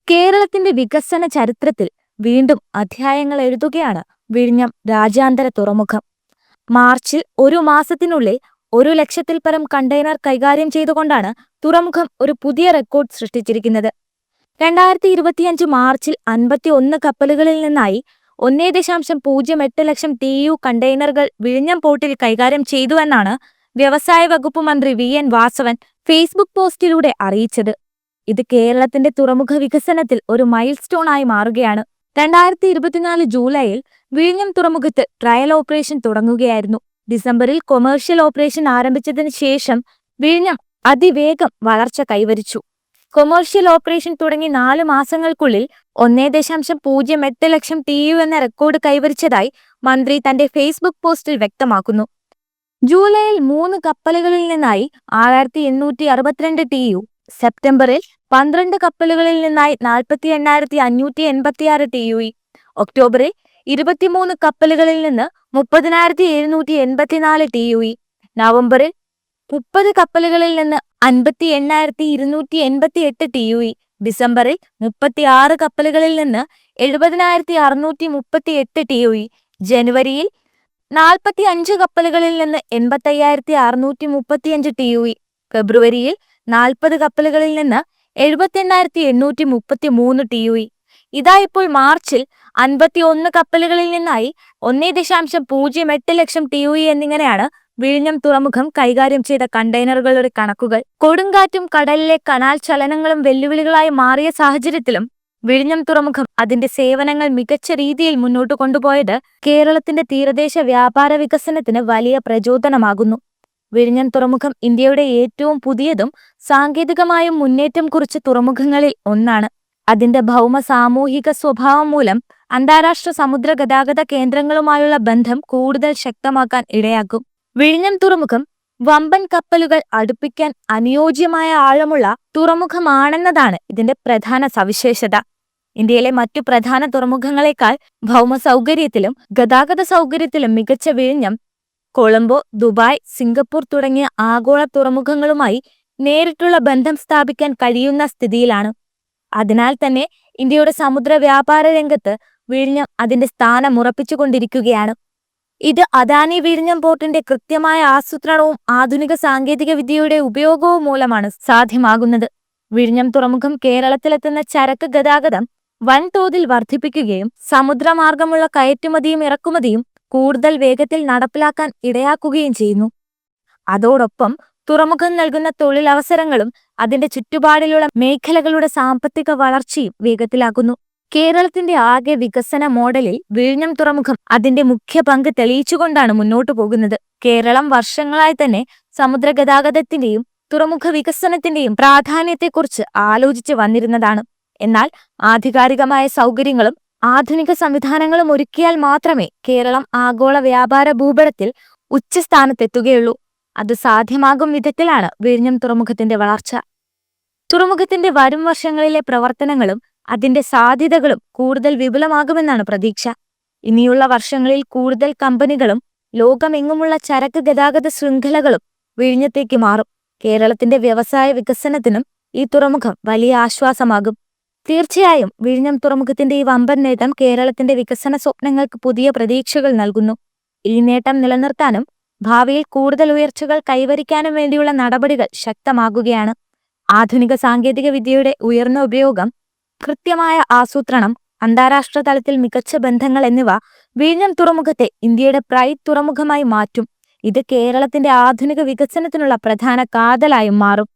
കേരളത്തിന്റെ വികസന ചരിത്രത്തിൽ വീണ്ടും അധ്യായങ്ങൾ എഴുതുകയാണ് വിഴിഞ്ഞം രാജ്യാന്തര തുറമുഖം. മാർച്ചിൽ ഒരു മാസത്തിനുള്ളിൽ 1,00,000-ൽ പരം കണ്ടെയ്നർ കൈകാര്യം ചെയ്തുകൊണ്ടാണ് തുറമുഖം ഒരു പുതിയ റെക്കോർഡ് സൃഷ്ടിച്ചിരിക്കുന്നത്. 2025 മാർച്ചിൽ 51 കപ്പലുകളിൽ നിന്നായി 1.08 ലക്ഷം TEU കണ്ടെയ്നറുകൾ വിഴിഞ്ഞം പോർട്ടിൽ കൈകാര്യം ചെയ്തുവെന്നാണ് വ്യവസായ വകുപ്പ് മന്ത്രി VN വാസവൻ ഫേസ്ബുക്ക് പോസ്റ്റിലൂടെ അറിയിച്ചത്. ഇത് കേരളത്തിന്റെ തുറമുഖ വികസനത്തിൽ ഒരു മൈൽ സ്റ്റോൺ ആയി മാറുകയാണ്. 2024 ജൂലൈയിൽ വിഴിഞ്ഞം തുറമുഖത്ത് ട്രയൽ ഓപ്പറേഷൻ തുടങ്ങുകയായിരുന്നു. ഡിസംബറിൽ കൊമേഴ്ഷ്യൽ ഓപ്പറേഷൻ ആരംഭിച്ചതിന് ശേഷം വിഴിഞ്ഞം അതിവേഗം വളർച്ച കൈവരിച്ചു. കൊമേഴ്ഷ്യൽ ഓപ്പറേഷൻ തുടങ്ങി 4 മാസങ്ങൾക്കുള്ളിൽ 1.08 ലക്ഷം TEU എന്ന റെക്കോർഡ് കൈവരിച്ചതായി മന്ത്രി തന്റെ ഫേസ്ബുക്ക് പോസ്റ്റിൽ വ്യക്തമാക്കുന്നു. ജൂലൈയിൽ 3 കപ്പലുകളിൽ നിന്നായി 6,862 TEU, സെപ്റ്റംബറിൽ 12 കപ്പലുകളിൽ നിന്നായി 48,586 TEU, ഒക്ടോബറിൽ 23 കപ്പലുകളിൽ നിന്ന് 30,784 TEU, നവംബറിൽ 30 കപ്പലുകളിൽ നിന്ന് 58,288 TEU, ഡിസംബറിൽ 36 കപ്പലുകളിൽ നിന്ന് 70,638 TEU, ജനുവരിയിൽ 45 കപ്പലുകളിൽ നിന്ന് 85,635 TEU, ഫെബ്രുവരിയിൽ 40 കപ്പലുകളിൽ നിന്ന് 78,833 TEU. ഇതാ ഇപ്പോൾ മാർച്ചിൽ 51 കപ്പലുകളിൽ നിന്നായി 1.08 ലക്ഷം TEU എന്നിങ്ങനെയാണ് വിഴിഞ്ഞം തുറമുഖം കൈകാര്യം ചെയ്ത കണ്ടെയ്നറുകളുടെ കണക്കുകൾ. കൊടുങ്കാറ്റും കടലിലെ കനാൽ ചലനങ്ങളും വെല്ലുവിളികളായി മാറിയ സാഹചര്യത്തിലും വിഴിഞ്ഞം തുറമുഖം അതിന്റെ സേവനങ്ങൾ മികച്ച രീതിയിൽ മുന്നോട്ട് കൊണ്ടുപോയത് കേരളത്തിന്റെ തീരദേശ വ്യാപാര വികസനത്തിന് വലിയ പ്രചോദനമാകുന്നു. വിഴിഞ്ഞം തുറമുഖം ഇന്ത്യയുടെ ഏറ്റവും പുതിയതും സാങ്കേതികമായും മുന്നേറ്റം കുറിച്ച തുറമുഖങ്ങളിൽ ഒന്നാണ്. അതിന്റെ ഭൗമ സാമൂഹിക സ്വഭാവം മൂലം അന്താരാഷ്ട്ര സമുദ്ര ഗതാഗത കേന്ദ്രങ്ങളുമായുള്ള ബന്ധം കൂടുതൽ ശക്തമാക്കാൻ ഇടയാക്കും. വിഴിഞ്ഞം തുറമുഖം വമ്പൻ കപ്പലുകൾ അടുപ്പിക്കാൻ അനുയോജ്യമായ ആഴമുള്ള തുറമുഖമാണെന്നതാണ് ഇതിന്റെ പ്രധാന സവിശേഷത. ഇന്ത്യയിലെ മറ്റു പ്രധാന തുറമുഖങ്ങളെക്കാൾ ഭൗമ സൗകര്യത്തിലും ഗതാഗത സൗകര്യത്തിലും മികച്ച വിഴിഞ്ഞം കൊളംബോ, ദുബായ്, സിംഗപ്പൂർ തുടങ്ങിയ ആഗോള തുറമുഖങ്ങളുമായി നേരിട്ടുള്ള ബന്ധം സ്ഥാപിക്കാൻ കഴിയുന്ന സ്ഥിതിയിലാണ്. അതിനാൽ തന്നെ ഇന്ത്യയുടെ സമുദ്ര വ്യാപാര രംഗത്ത് വിഴിഞ്ഞം അതിന്റെ സ്ഥാനം ഉറപ്പിച്ചുകൊണ്ടിരിക്കുകയാണ്. ഇത് അദാനി വിഴിഞ്ഞം പോർട്ടിന്റെ കൃത്യമായ ആസൂത്രണവും ആധുനിക സാങ്കേതിക വിദ്യയുടെ ഉപയോഗവും മൂലമാണ് സാധ്യമാകുന്നത്. വിഴിഞ്ഞം തുറമുഖം കേരളത്തിലെത്തുന്ന ചരക്ക് ഗതാഗതം വൻതോതിൽ വർദ്ധിപ്പിക്കുകയും സമുദ്രമാർഗമുള്ള കയറ്റുമതിയും ഇറക്കുമതിയും കൂടുതൽ വേഗത്തിൽ നടപ്പിലാക്കാൻ ഇടയാക്കുകയും ചെയ്യുന്നു. അതോടൊപ്പം തുറമുഖം നൽകുന്ന തൊഴിലവസരങ്ങളും അതിന്റെ ചുറ്റുപാടിലുള്ള മേഖലകളുടെ സാമ്പത്തിക വളർച്ചയും വേഗത്തിലാക്കുന്നു. കേരളത്തിന്റെ ആകെ വികസന മോഡലിൽ വിഴിഞ്ഞം തുറമുഖം അതിന്റെ മുഖ്യ പങ്ക് തെളിയിച്ചുകൊണ്ടാണ് മുന്നോട്ടു പോകുന്നത്. കേരളം വർഷങ്ങളായി തന്നെ സമുദ്ര ഗതാഗതത്തിന്റെയും തുറമുഖ വികസനത്തിന്റെയും പ്രാധാന്യത്തെക്കുറിച്ച് ആലോചിച്ച് വന്നിരുന്നതാണ്. എന്നാൽ ആധികാരികമായ സൗകര്യങ്ങളും ആധുനിക സംവിധാനങ്ങളും ഒരുക്കിയാൽ മാത്രമേ കേരളം ആഗോള വ്യാപാര ഭൂപടത്തിൽ ഉച്ചസ്ഥാനത്തെത്തുകയുള്ളൂ. അത് സാധ്യമാകും വിധത്തിലാണ് വിഴിഞ്ഞം തുറമുഖത്തിന്റെ വളർച്ച. തുറമുഖത്തിന്റെ വരും വർഷങ്ങളിലെ പ്രവർത്തനങ്ങളും അതിന്റെ സാധ്യതകളും കൂടുതൽ വിപുലമാകുമെന്നാണ് പ്രതീക്ഷ. ഇനിയുള്ള വർഷങ്ങളിൽ കൂടുതൽ കമ്പനികളും ലോകമെങ്ങുമുള്ള ചരക്ക് ഗതാഗത ശൃംഖലകളും വിഴിഞ്ഞത്തേക്ക് മാറും. കേരളത്തിന്റെ വ്യവസായ വികസനത്തിനും ഈ തുറമുഖം വലിയ ആശ്വാസമാകും. തീർച്ചയായും വിഴിഞ്ഞം തുറമുഖത്തിന്റെ ഈ വമ്പൻ നേട്ടം കേരളത്തിന്റെ വികസന സ്വപ്നങ്ങൾക്ക് പുതിയ പ്രതീക്ഷകൾ നൽകുന്നു. ഈ നേട്ടം നിലനിർത്താനും ഭാവിയിൽ കൂടുതൽ ഉയർച്ചകൾ കൈവരിക്കാനും വേണ്ടിയുള്ള നടപടികൾ ശക്തമാകുകയാണ്. ആധുനിക സാങ്കേതിക വിദ്യയുടെ ഉയർന്ന ഉപയോഗം, കൃത്യമായ ആസൂത്രണം, അന്താരാഷ്ട്ര തലത്തിൽ മികച്ച ബന്ധങ്ങൾ എന്നിവ വിഴിഞ്ഞം തുറമുഖത്തെ ഇന്ത്യയുടെ പ്രൈഡ് തുറമുഖമായി മാറ്റും. ഇത് കേരളത്തിന്റെ ആധുനിക വികസനത്തിനുള്ള പ്രധാന കാതലായും മാറും.